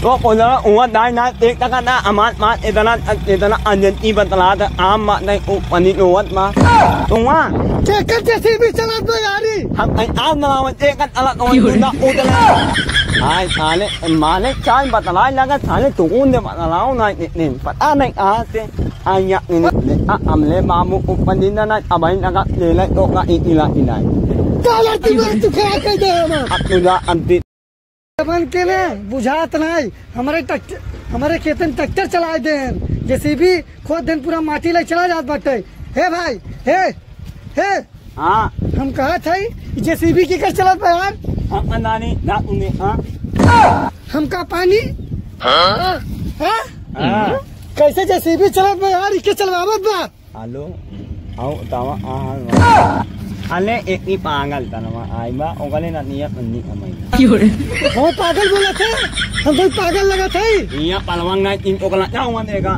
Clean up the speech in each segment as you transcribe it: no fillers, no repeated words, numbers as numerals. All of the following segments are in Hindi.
तो कोना उवा दाई ना एक तक ना अमात मात इतना अंजन की बतला था आम मात नहीं पनी नोवत मा तो वहाँ केकर जैसे भी चला दो यारी हम आम ना एक अलग ना उधर आई साले माले चाय बतला लगा साले तुम ने बतलाओ ना नहीं पता नहीं आते आया ने अमले मामू पनी ना अब लगा ले ले तो का इला इला काला तू क्या कर दे हम तुझा अंतिम बन के ने बुझात नहीं हमारे खेतन ट्रैक्टर चला दे जैसे भी खोद दिन पूरा माटी ले चला जात बाटे हे भाई हे हाँ हम कहा थे जेसीबी की कर चलत बा यार हम नानी ना उन्हें हाँ हम का पानी हाँ कैसे जेसीबी चलत बा यार इके चलवावत बा हेलो आओ तावा अले एक ही पागल तनवा आई बा ओगले ना निया अन्नी कमाई हम पागल बोला थे हम कोई पागल लगा थे निया पलवांग ना इन ओगला जाऊंगा देगा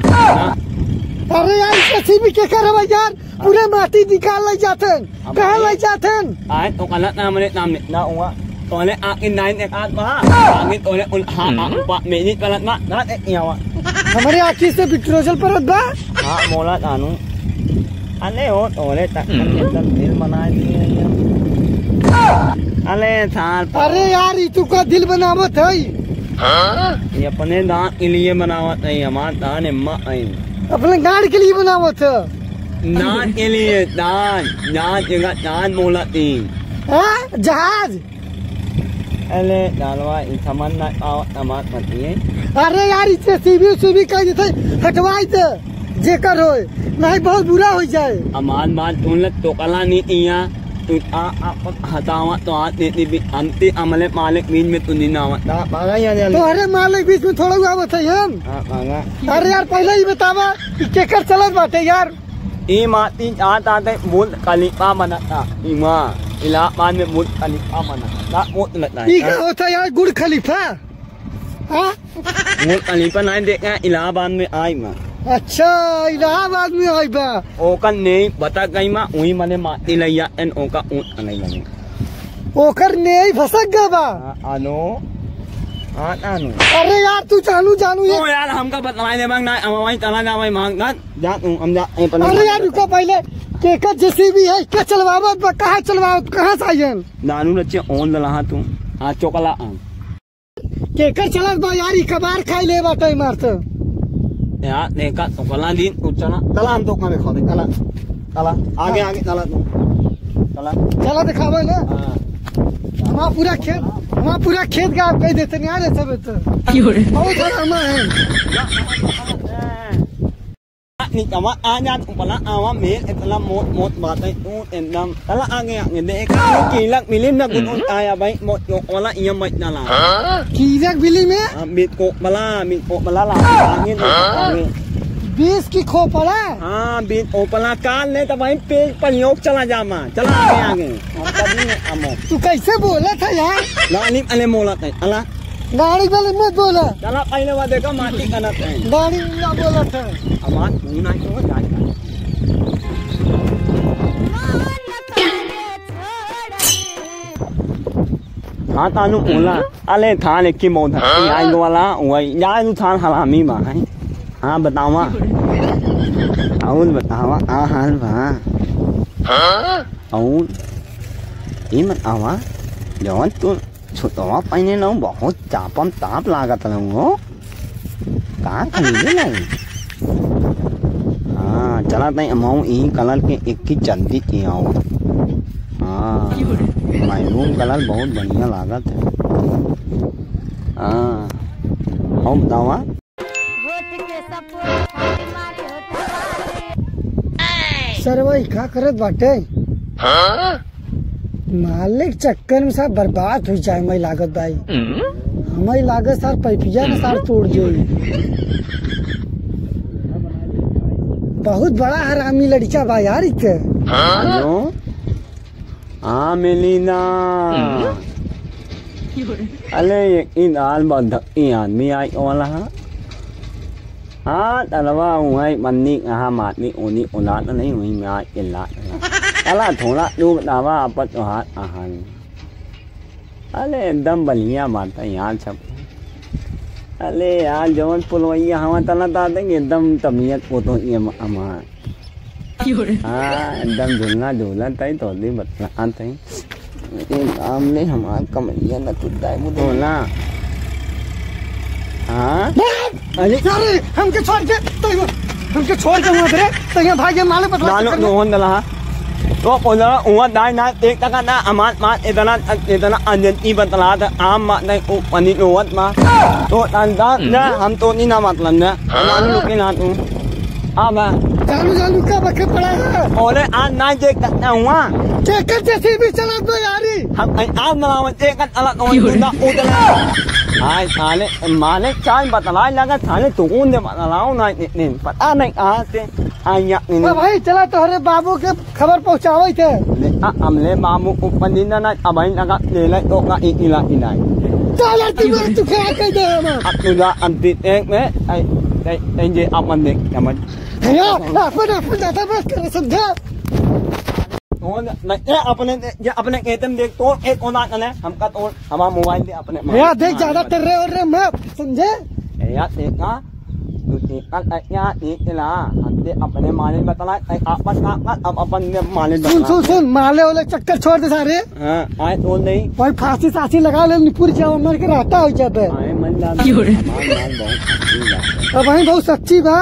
अरे यार जेसीबी के कर यार पूरे माटी निकाल ले जाते कहाँ ले जाते आए ओगला ना मने नाम ना उवा तोले आकिन नाइन एक आध बहा आगे तोले उन हाँ पा मेनी पलट मा ना एक यावा हमारे आँखी से बिट्रोजल परत बा हाँ मोला तानू अले हो तोले तक दिल बना दिए अले साल अरे यार तू का दिल बनावत है ये अपने दांत के लिए बनावत है हमारा दान अम्मा आई अपने गाड़ के लिए बनावत है दान के लिए दान जगह दान मोला तीन जहाज अले डालवा तमन्ना अमात मती है अरे यार इसे सीबी कह देते हटवाई तो जेकर होए नहीं बहुत बुरा हो जाए अमान बात तुम लग तो कला नहीं इया तू आ हटावा तो आ दे भी अंते अमले मालिक बीच में तू नहीं नावा मांगा या तो अरे मालिक बीच में थोड़ा हुआ बताइए हम मांगा अरे यार पहले ही बतावा केकर चलत बाटे यार ये माती आता आते मुल्क खलीफा बनाता इमा इलाहाबाद में मुल्क खलीफा बनाता मुल्क लगता है क्या होता यार गुड़ खलीफा हाँ मुल्क खलीफा नहीं देखा इलाहाबाद में आई माँ अच्छा इलाहाबाद में आई बा ओका नहीं बता गई माँ वही मने माती लिया एन ओका ऊँट नहीं लगे ओकर नहीं फसक गया बा आनो हाँ आनो अरे यार तू जानू ये यार हमका बतलाए दे बांग ना वहीं चला जा वहीं मांग ना जा तू हम जा अरे यार रुको पहले केकर जेसीबी है क्या चलवावत बा कहाँ चलवावत कहाँ से आयन नानू रचे ओन लहा तू आ चोकला आम केकर चलत बा यार कबार खाई ले बाटे मारते यार देखा तो कला दिन चला चला हम तो खाने खा दे चला चला आगे चला तू चला दिखावे ना हमारा पूरा खेत का आप कह देते नहीं आ रहे सब तो बहुत हरामा है नहीं कमा आजा तू पला आवा मेल इतना मोट बात है तू एकदम चला आगे देखा कीलक मिलिम ना गुन आया भाई मोट यो वाला ये मत ना ला कीलक बिली में बीत को बला ला आगे बीस की खोपड़ा हाँ बीत ओपला काल ने तो भाई पेज पर योग चला जामा चला आगे हम कभी नहीं अमो तू कैसे बोला था यार लानी अले मोला था अला गाड़ी वाले मत बोला चला पहले वो देखा माटी का नत है गाड़ी वाला बोला था अमान तू ना क्यों जाए हाँ तानू बोला अले थान एक की मौत है आई दो वाला वही यार तू थान हलामी बा है हाँ बतावा और बतावा आ हाल बा और ये मत आवा जवान तू छोटवा पहने ना बहुत चापम ताप लागत ना वो कहाँ खरीदे नहीं हाँ चला नहीं अमाऊ यही कलर के एक की जल्दी किया हो हाँ मैरून कलर बहुत बढ़िया लागत है हाँ और बतावा सर वही क्या करत बाटे मालिक चक्कर में सब बर्बाद हो जाए मैं लागत भाई हमारी लागत सार पैपिया ने सार तोड़ जाए बहुत बड़ा हरामी लड़का बा यार इके हाँ मिलीना अले इन आल बंधकी आदमी आई वाला हाँ तलवा हुआ मन्नी हाँ मातनी उन्हीं उलाट नहीं हुई मैं आज इलाट अला थोड़ा दू दावा आपत तो हाथ आहान अले एकदम बढ़िया बात है यार सब अरे यार जवन पुलवैया हवा तना ता देंगे एकदम तमीयत को तो ये अमा हाँ एकदम झूलना झूला तई तो दी बतला आते एक काम नहीं हमार कमैया न तुदा है मुझे ना हाँ अरे हमके छोड़ के वहाँ पे तो यहाँ भाई माले बतला दानो नोहन दला तो कोना उवा दाई ना एक तक ना अमात मात इतना अंजनी बतला था आम मात नहीं पनी नोवत मा तो अंदा ना हम तो नहीं ना मतलब ना नानु लोगे ना तू अब जानू का बखे पड़ा है और आज ना देख सकता हुआ चेकर जैसे भी चला दो यारी हम आज ना देख कर अलग ना उधर आज थाने माने चाय बतला लगा थाने तू कौन दे बतलाओ ना नहीं पता नहीं कहाँ से आया भाई चला तोहरे बाबू के खबर पहुँचावे थे हमने मामू को पंडित ना अब लगा ले ले तो का इला इलाई चला तू क्या कह दे हम अब तुझा अंतिम एक में आई ये अपन देख समझ भैया अपन दादा बस कर समझा अपने एटीएम देख तो एक कोना कने हमका तो हमारा मोबाइल दे अपने भैया देख ज्यादा तेरे और रे मैं समझे यार देखा तू देखा क्या देख ला हमने अपने माले बतला अपन अब अपन माले सुन माले वाले चक्कर छोड़ दे सारे हाँ आए तो नहीं भाई फांसी सासी लगा ले निपुर जाओ मर के रहता हो जब भाई बहुत सच्ची बा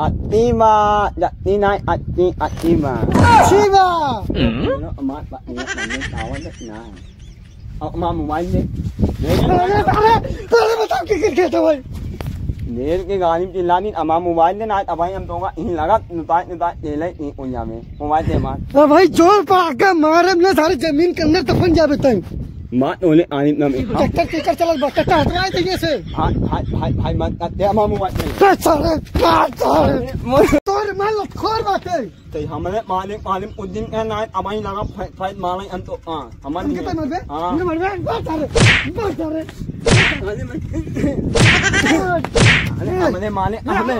Atima, jati naik atima. Atima. Amat pak ni tahu tak naik. Amat mobil ni. Tahu kita भाई. Ni के गाड़ी चिल्लानी अमा मोबाइल ने नाइट अब हम तो इन लगा नुताई ये ले उन्या में मोबाइल दे मार भाई जोर पा के मारे ने सारी जमीन के अंदर दफन जाबे तई मार ओले आनी न में ट्रैक्टर चला बकटा हटवाए थे से भाई मत दे अमा मोबाइल सारे तोर माल खोर बात है तो हमने मालिक उस दिन के नाइट अब लगा फाइट मारे हम तो हां हमन कितना मरबे मरबे बात सारे हमने माने हमने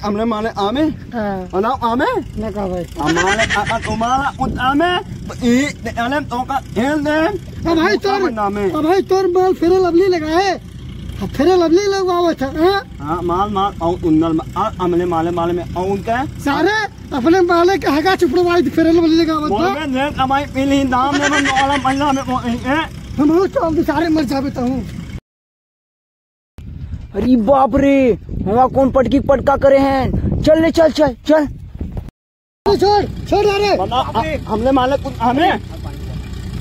हमने माने आमे अना आमे ना का भाई हमारे तुम्हारा उत आमे ई अले तो का हेल दे भाई तोर माल फेरे लवली लगा है फेरे लवली लगावा था हां माल और उन्नल हमने माले में और के सारे अपने माले के हगा चुपड़वाई फेरे लवली लगावा था मैं ने कमाई पीली दाम ने हम वाला पंजा में हम चल सारे मर जाबे तो हूं अरे बाप रे हमारा कौन पटकी पटका करे हैं चल ले चल छोड़ अरे हमने माले कुछ हमें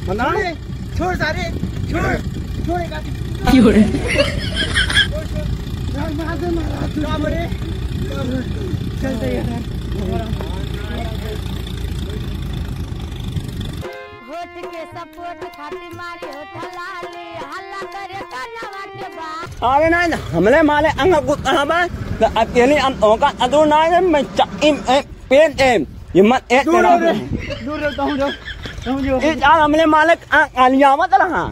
बना छोड़ सारे छोड़ चलते होठ के सपोर्ट खातिर मारी होठ लाली हल्ला करे कनवा के बा अरे नहीं हमले माले अंग कुछ हमें तो अकेले हम होगा अदर नहीं मैं चाहिए पेन एम ये मत एक दूर रहता हूँ हमले मालिक आलिया मत रहा